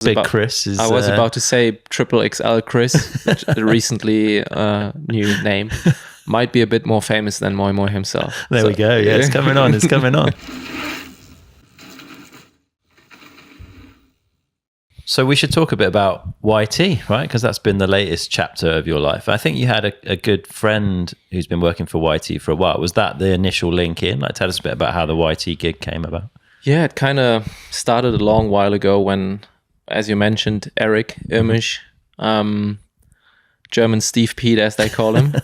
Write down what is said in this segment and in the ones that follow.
Big Chris is... I was about to say Triple XL Chris, which recently new name. Might be a bit more famous than Moi Moi himself. There we go. Yeah, it's coming on. It's coming on. So we should talk a bit about YT, right? Because that's been the latest chapter of your life. I think you had a good friend who's been working for YT for a while. Was that the initial link in? Like, tell us a bit about how the YT gig came about. Yeah, it kind of started a long while ago when, as you mentioned, Eric Irmisch, German Steve Pete, as they call him,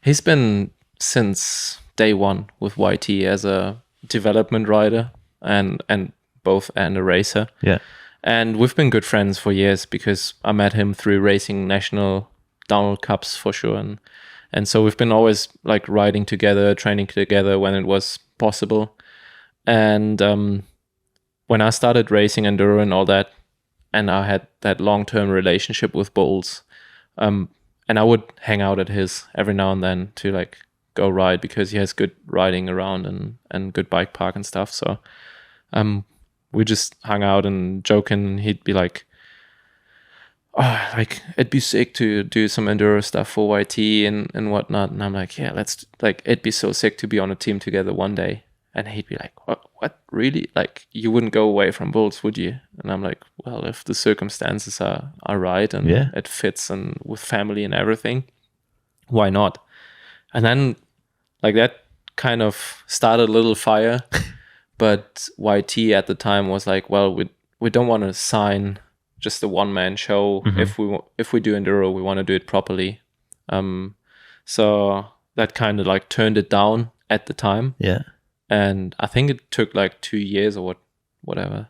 he's been since day one with YT as a development writer and a racer. Yeah. And we've been good friends for years because I met him through racing national Downhill Cups for sure. And so we've been always like riding together, training together when it was possible. And when I started racing enduro and all that, and I had that long-term relationship with Bowles, and I would hang out at his every now and then to like go ride because he has good riding around and good bike park and stuff. So we just hung out and joking, and he'd be like, oh, like it'd be sick to do some enduro stuff for YT and whatnot. And I'm like, yeah, it'd be so sick to be on a team together one day. And he'd be like, what, really? Like, you wouldn't go away from Bulls, would you? And I'm like, well, if the circumstances are right and it fits and with family and everything, why not? And then like that kind of started a little fire. But YT at the time was like, well, we don't want to sign just a one-man show. Mm-hmm. If we do enduro, we want to do it properly. So that kind of like turned it down at the time. Yeah. And I think it took like 2 years or whatever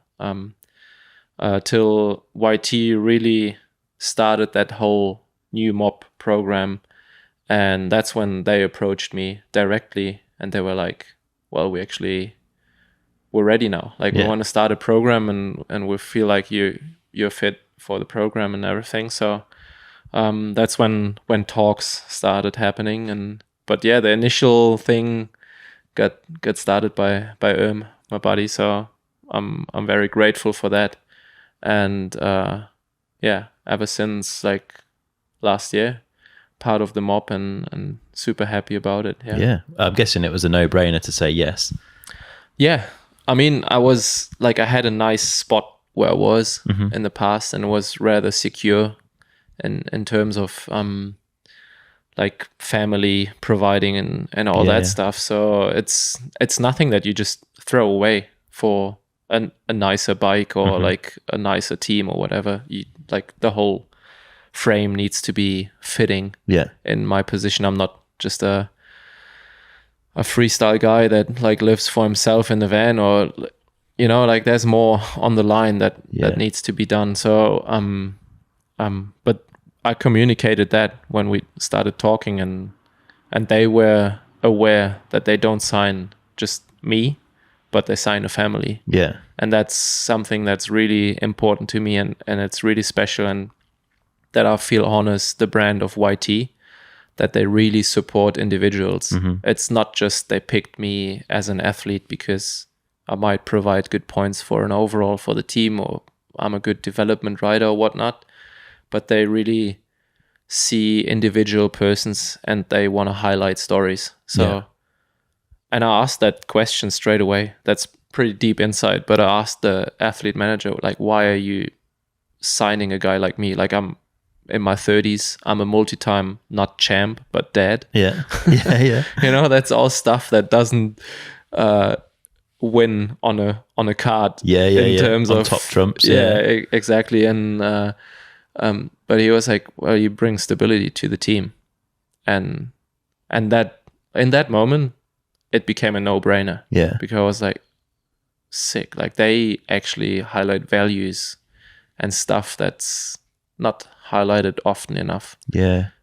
till YT really started that whole new mob program. And that's when they approached me directly and they were like, well, we're ready now. Like we want to start a program and we feel like you're fit for the program and everything. So that's when talks started happening. But yeah, the initial thing got started by my buddy. So I'm very grateful for that. And ever since like last year, part of the mob and super happy about it. Yeah. I'm guessing it was a no-brainer to say yes. Yeah. I mean, I had a nice spot where I was in the past and was rather secure in terms of like family providing and all that stuff. So it's nothing that you just throw away for a nicer bike or like a nicer team or whatever. Like the whole frame needs to be fitting in my position. I'm not just a freestyle guy that like lives for himself in the van, or like there's more on the line that needs to be done. So but I communicated that when we started talking, and they were aware that they don't sign just me, but they sign a family. Yeah. And that's something that's really important to me, and it's really special, and that I feel honors the brand of YT, that they really support individuals. It's not just they picked me as an athlete because I might provide good points for an overall for the team, or I'm a good development rider or whatnot, but they really see individual persons and they want to highlight stories. So, and I asked that question straight away. That's pretty deep insight, but I asked the athlete manager, like, why are you signing a guy like me? Like, I'm in my 30s, I'm a multi-time, not champ, but dad. Yeah. That's all stuff that doesn't win on a card. In terms on of top trumps. Exactly. And but he was like, well, you bring stability to the team, and that in that moment it became a no-brainer. Because I was like, sick. Like they actually highlight values and stuff that's not highlighted often enough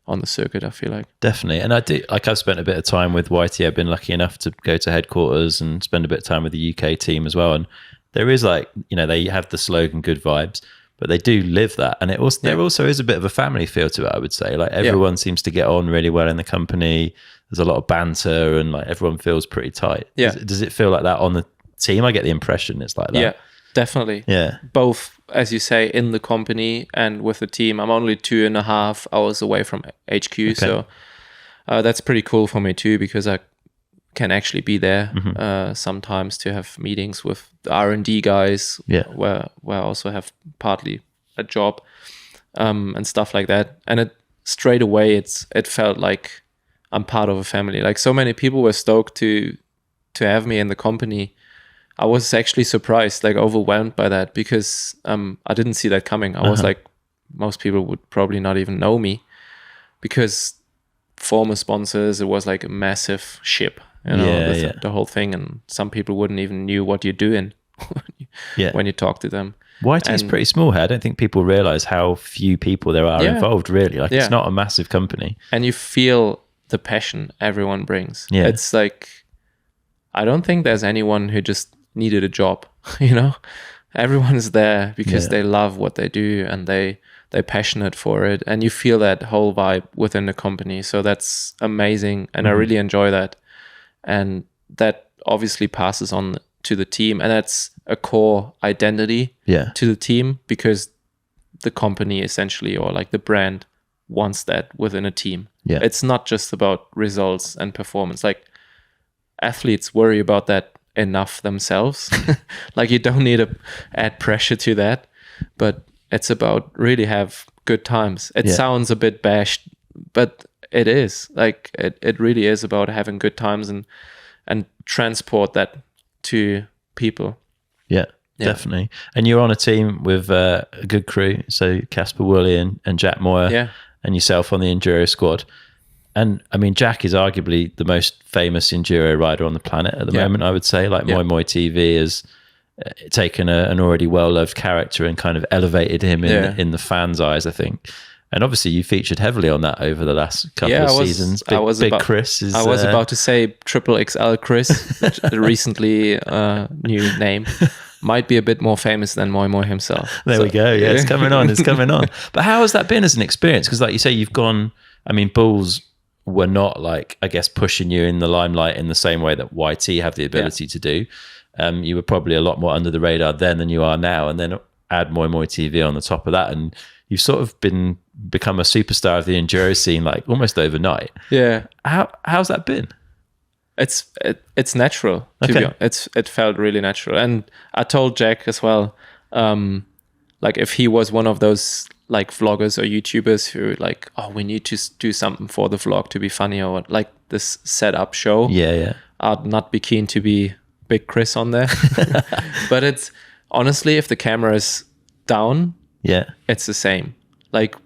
on the circuit, I feel like. Definitely. And I do, like, I've spent a bit of time with YT. I've been lucky enough to go to headquarters and spend a bit of time with the UK team as well. And there is like, they have the slogan good vibes, but they do live that. And there also is a bit of a family feel to it, I would say. Like everyone seems to get on really well in the company. There's a lot of banter and like everyone feels pretty tight. Yeah. Does it feel like that on the team? I get the impression it's like that. Definitely. Yeah. Both, as you say, in the company and with the team. I'm only 2.5 hours away from HQ, so that's pretty cool for me too, because I can actually be there sometimes to have meetings with the R&D guys, where I also have partly a job and stuff like that. And it straight away it felt like I'm part of a family. Like, so many people were stoked to have me in the company. I was actually surprised, like overwhelmed by that, because I didn't see that coming. I was like, most people would probably not even know me, because former sponsors, it was like a massive ship, you know, the whole thing, and some people wouldn't even knew what you're doing when you talk to them. YT is pretty small here. I don't think people realize how few people there are involved, really. Like, it's not a massive company. And you feel the passion everyone brings. Yeah. It's like, I don't think there's anyone who just needed a job, you know? Everyone's there because they love what they do, and they're passionate for it, and you feel that whole vibe within the company. So that's amazing, and I really enjoy that. And that obviously passes on to the team, and that's a core identity to the team, because the company essentially, or like the brand, wants that within a team. It's not just about results and performance. Like, athletes worry about that enough themselves. Like, you don't need to add pressure to that, but it's about really have good times. It sounds a bit bashed, but it is. Like, it really is about having good times and transport that to people. Yeah. Definitely. And you're on a team with a good crew, so Casper Woolley and Jack Moir, and yourself on the enduro squad. And I mean, Jack is arguably the most famous enduro rider on the planet at the moment, I would say. Like, Moi Moi TV has taken an already well-loved character and kind of elevated him in the fans' eyes, I think. And obviously you featured heavily on that over the last couple of seasons. Big Chris is... I was about to say Triple XL Chris, recently new name. Might be a bit more famous than Moi Moi himself. There we go. Yeah, it's coming on. It's coming on. But how has that been as an experience? Because like you say, you've gone... I mean, Bulls were not, like, I guess, pushing you in the limelight in the same way that YT have the ability to do. You were probably a lot more under the radar then than you are now. And then add Moi Moi TV on the top of that, and you've sort of become a superstar of the enduro scene, like almost overnight. Yeah. How's that been? It's natural. To be honest. It felt really natural. And I told Jack as well, like, if he was one of those like vloggers or YouTubers who like, oh, we need to do something for the vlog to be funny, or what, like this setup show. I'd not be keen to be Big Chris on there. But it's honestly, if the camera is down, it's the same. Like,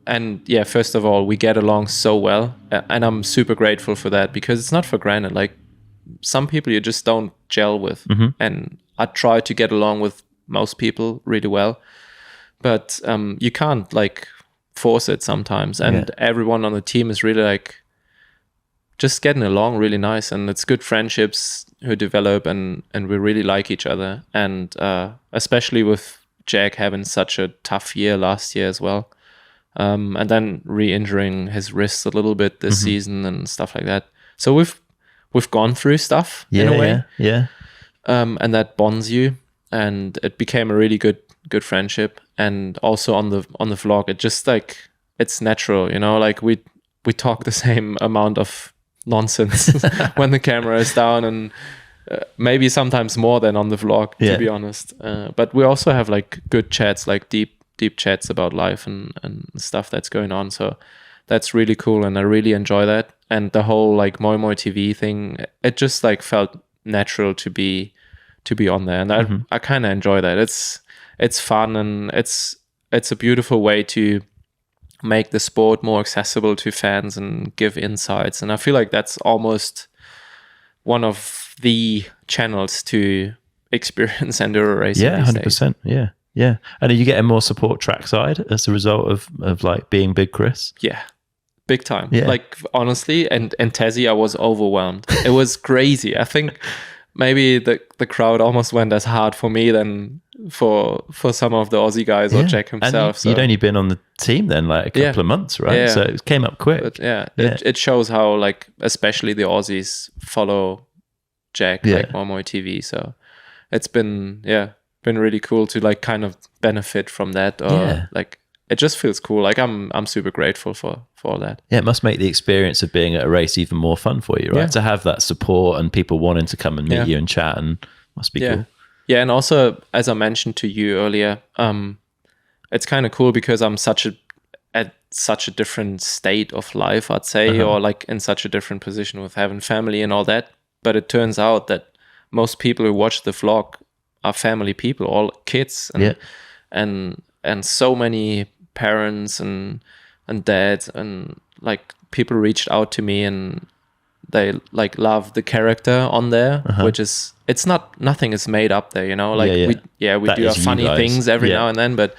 and first of all, we get along so well, and I'm super grateful for that, because it's not for granted. Like, some people you just don't gel with, and I try to get along with most people really well, but you can't like force it sometimes. And everyone on the team is really like just getting along really nice, and it's good friendships who develop, and we really like each other. And especially with Jack having such a tough year last year as well, and then re-injuring his wrist a little bit this season and stuff like that. So we've gone through stuff in a way, and that bonds you, and it became a really good friendship. And also on the vlog, it just like, it's natural, you know, like we talk the same amount of nonsense when the camera is down, and maybe sometimes more than on the vlog, to be honest. But we also have like good chats, like deep chats about life and stuff that's going on. So that's really cool, and I really enjoy that. And the whole like Moi Moi TV thing, it just like felt natural to be on there, and I kind of enjoy that. It's fun, and it's a beautiful way to make the sport more accessible to fans and give insights. And I feel like that's almost one of the channels to experience enduro racing. Yeah, 100%. Yeah. And are you getting more support trackside as a result of like being Big Chris? Yeah, big time. Yeah. Like, honestly, and Texi, I was overwhelmed. It was crazy. I think maybe the crowd almost went as hard for me than for some of the Aussie guys or Jack himself. And you'd only been on the team then like a couple of months, right? Yeah. So it came up quick. But it shows how, like, especially the Aussies follow Jack, like Moi Moi TV. So it's been been really cool to like kind of benefit from that, or like it just feels cool. Like I'm super grateful for all that. Yeah, it must make the experience of being at a race even more fun for you, right? Yeah. To have that support and people wanting to come and meet you and chat, and must be cool. Yeah, and also as I mentioned to you earlier, it's kind of cool because I'm at such a different state of life, I'd say, or like in such a different position with having family and all that. But it turns out that most people who watch the vlog are family people, all kids, and so many parents and dads, and like people reached out to me and they like love the character on there, which is, it's nothing is made up there, you know, like we That do our is you funny guys. things every now and then, but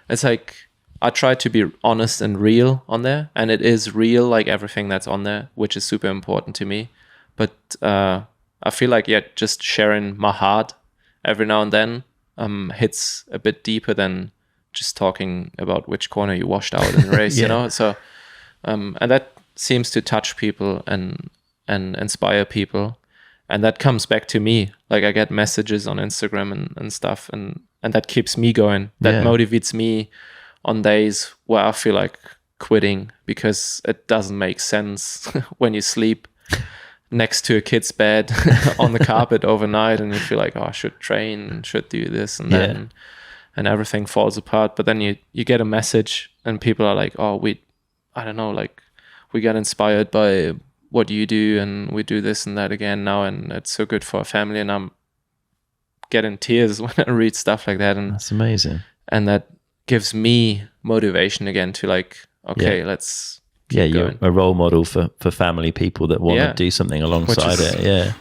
it's like I try to be honest and real on there, and it is real, like everything that's on there, which is super important to me. But I feel like just sharing my heart every now and then hits a bit deeper than just talking about which corner you washed out in the race, you know. So and that seems to touch people and inspire people, and that comes back to me. Like I get messages on Instagram and stuff, and that keeps me going. That motivates me on days where I feel like quitting because it doesn't make sense when you sleep next to a kid's bed on the carpet overnight and you feel like, oh, I should train and should do this and that, and everything falls apart. But then you get a message and people are like, oh, I don't know, like we got inspired by what you do and we do this and that again now, and it's so good for our family. And I'm getting tears when I read stuff like that. And that's amazing. And that gives me motivation again to like, okay, let's keep you're going. a role model for family people that want to do something alongside it.